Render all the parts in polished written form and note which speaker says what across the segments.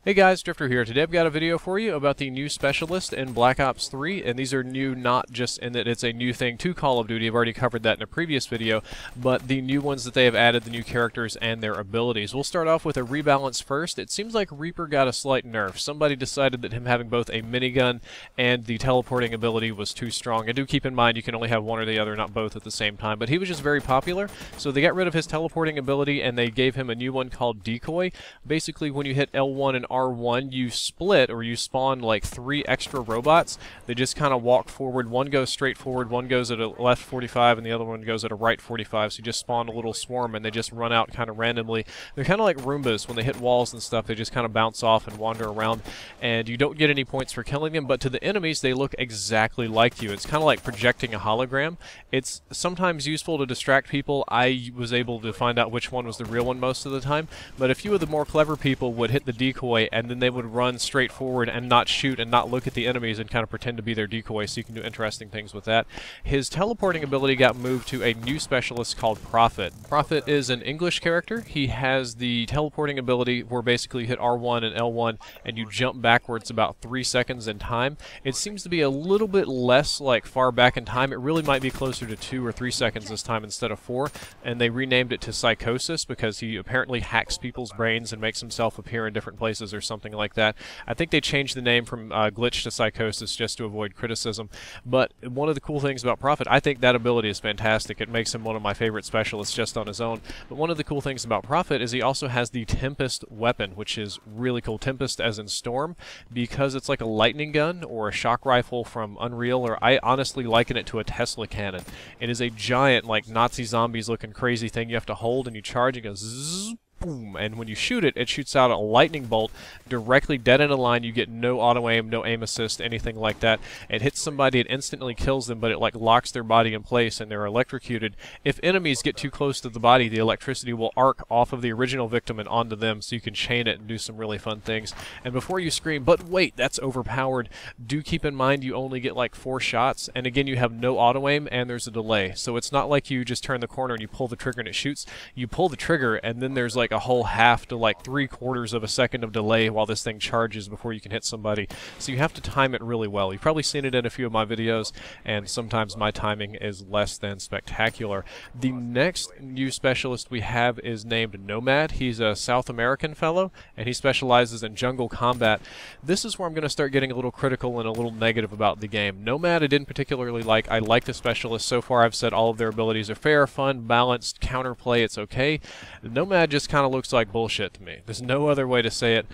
Speaker 1: Hey guys, Drifter here. Today I've got a video for you about the new Specialist in Black Ops 3, and these are new not just in that it's a new thing to Call of Duty, I've already covered that in a previous video, but the new ones that they have added, the new characters and their abilities. We'll start off with a rebalance first. It seems like Reaper got a slight nerf. Somebody decided that him having both a minigun and the teleporting ability was too strong. And do keep in mind you can only have one or the other, not both at the same time, but he was just very popular, so they got rid of his teleporting ability and they gave him a new one called Decoy. Basically, when you hit L1 and R1, you split or you spawn like 3 extra robots. They just kind of walk forward. One goes straight forward, one goes at a left 45, and the other one goes at a right 45. So you just spawn a little swarm and they just run out kind of randomly. They're kind of like Roombas. When they hit walls and stuff, they just kind of bounce off and wander around, and you don't get any points for killing them, but to the enemies, they look exactly like you. It's kind of like projecting a hologram. It's sometimes useful to distract people. I was able to find out which one was the real one most of the time, but a few of the more clever people would hit the decoy and then they would run straight forward and not shoot and not look at the enemies and kind of pretend to be their decoy, so you can do interesting things with that. His teleporting ability got moved to a new specialist called Prophet. Prophet is an English character. He has the teleporting ability where basically you hit R1 and L1 and you jump backwards about 3 seconds in time. It seems to be a little bit less like far back in time. It really might be closer to 2 or 3 seconds this time instead of 4, and they renamed it to Psychosis because he apparently hacks people's brains and makes himself appear in different places or something like that. I think they changed the name from Glitch to Psychosis just to avoid criticism. But one of the cool things about Prophet, I think that ability is fantastic. It makes him one of my favorite specialists just on his own. But one of the cool things about Prophet is he also has the Tempest weapon, which is really cool. Tempest as in storm, because it's like a lightning gun or a shock rifle from Unreal, or I honestly liken it to a Tesla cannon. It is a giant, like Nazi zombies looking crazy thing you have to hold, and you charge and it goes zzz, boom, and when you shoot it, it shoots out a lightning bolt directly dead in a line. You get no auto aim, no aim assist, anything like that. It hits somebody, it instantly kills them, but it like locks their body in place and they're electrocuted. If enemies get too close to the body, the electricity will arc off of the original victim and onto them, so you can chain it and do some really fun things. And before you scream, "But wait, that's overpowered," do keep in mind you only get like 4 shots, and again you have no auto aim and there's a delay. So it's not like you just turn the corner and you pull the trigger and it shoots. You pull the trigger and then there's like a whole half to like 3/4 of a second of delay while this thing charges before you can hit somebody. So you have to time it really well. You've probably seen it in a few of my videos, and sometimes my timing is less than spectacular. The next new specialist we have is named Nomad. He's a South American fellow, and he specializes in jungle combat. This is where I'm going to start getting a little critical and a little negative about the game. Nomad I didn't particularly like. I like the specialist. So far I've said all of their abilities are fair, fun, balanced, counterplay, it's okay. Nomad just kind of looks like bullshit to me. There's no other way to say it.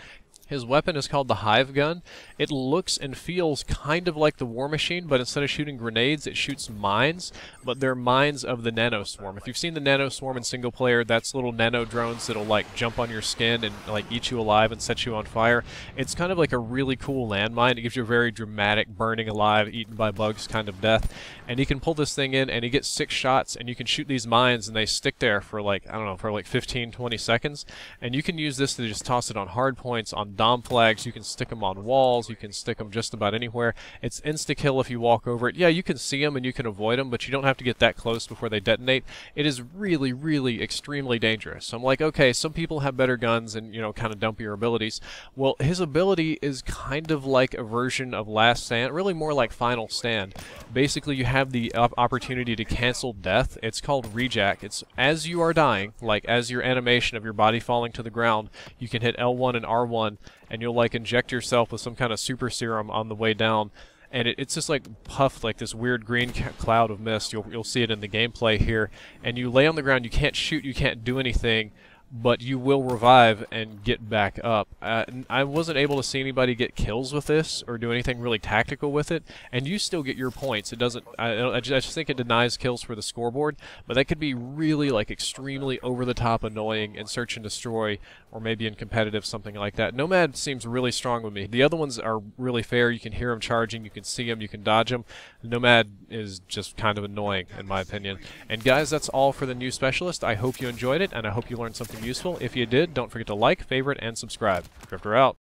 Speaker 1: His weapon is called the Hive Gun. It looks and feels kind of like the War Machine, but instead of shooting grenades, it shoots mines, but they're mines of the Nano Swarm. If you've seen the Nano Swarm in single player, that's little nano drones that'll like jump on your skin and like eat you alive and set you on fire. It's kind of like a really cool landmine. It gives you a very dramatic, burning alive, eaten by bugs kind of death. And you can pull this thing in and he gets 6 shots, and you can shoot these mines and they stick there for like, I don't know, for like 15, 20 seconds. And you can use this to just toss it on hard points, on dom flags, you can stick them on walls, you can stick them just about anywhere. It's insta-kill if you walk over it. Yeah, you can see them and you can avoid them, but you don't have to get that close before they detonate. It is really, really extremely dangerous. So I'm like, okay, some people have better guns and, you know, kind of dumpier abilities. Well, his ability is kind of like a version of Last Stand, really more like Final Stand. Basically, you have the opportunity to cancel death. It's called rejack. It's as you are dying, like as your animation of your body falling to the ground, you can hit L1 and R1, and you'll like inject yourself with some kind of super serum on the way down, and it's just like puffed like this weird green cloud of mist. You'll see it in the gameplay here, and you lay on the ground. You can't shoot, you can't do anything, but you will revive and get back up. I wasn't able to see anybody get kills with this or do anything really tactical with it, and you still get your points. It doesn't. I just think it denies kills for the scoreboard, but that could be really like extremely over-the-top annoying in Search and Destroy, or maybe in competitive, something like that. Nomad seems really strong with me. The other ones are really fair. You can hear them charging, you can see them, you can dodge them. Nomad is just kind of annoying, in my opinion. And guys, that's all for the new specialist. I hope you enjoyed it, and I hope you learned something useful. If you did, don't forget to like, favorite, and subscribe. Drifter out.